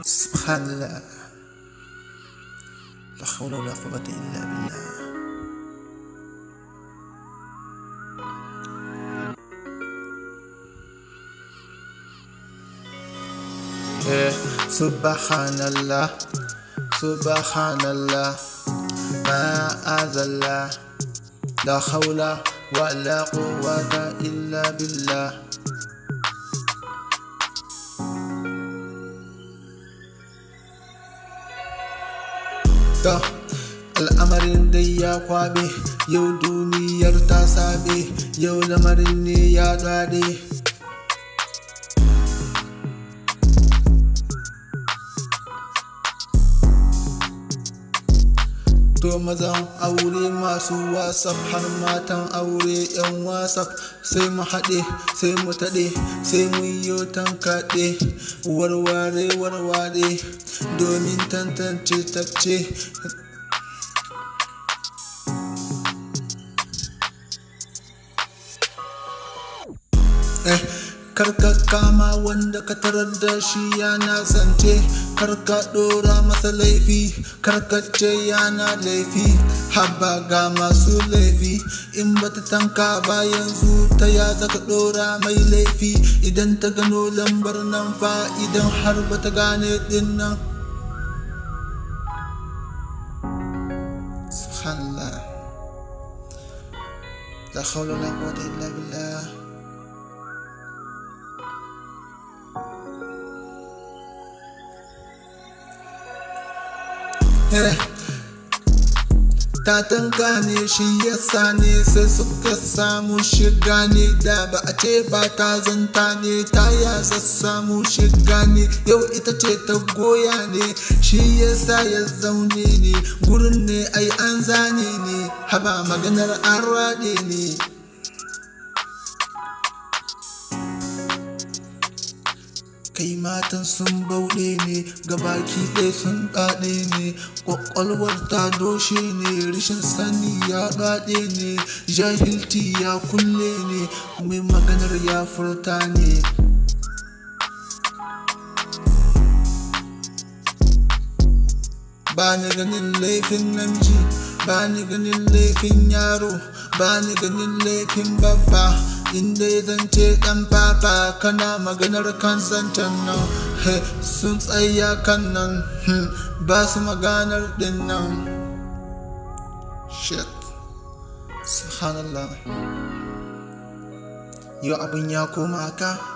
subhanallah, la hawla wala quwwata illa billah. Subhanallah, subhanallah, ma'azallah, la hawla wala quwwata illa billah. Al'amarin dai ya kwabe, yau duniyar ta sabe, yau lamarin ne ya dade. To mazan aure masu WhatsApp har matan aure 'yan WhatsApp, sai mu haɗe, sai mu taɗe, sai mu yi tankaɗe, warware domin tantance tacce. Karka kama wanda ka tarar da shi yana zance, karka ɗora masa laifi, karka ce yana laifi. Haba ga masu laifi, in bata tanka ba yanzu ta ya zaka ɗora mai laifi. Idan ta gano lambar nan fa, idan har bata gane din nan. Subhanallah, la hawla wala quwwata illa billah. Ta tanka ne shi yasa ne sai suka samu shiga ne, da ba a ce ba ta zanta ne ta yasa samu shiga ne. Yau ita ce ta goya ne, shi yasa ya zaune ne, gurin ne ai an zane ne, haba maganar an raɗe ne. Kai matan sun bauɗe ne, gabaki ɗaya sun ɗaɗe ne, ƙwaƙwalwar ta doshe ne, rashin sani ya ɗaɗe ne, jahilci ya kulle ne, mai maganar ya furta ne. Ba ni ganin laifin namiji, ba ni ganin laifin yaro, ba ni ganin laifin babba. Inda ya zance ɗan papa kana maganar kan zancen nan, sun tsaya kan nan, ba su maganar din nan. Shit, subhanallah, yau abin ya koma haka.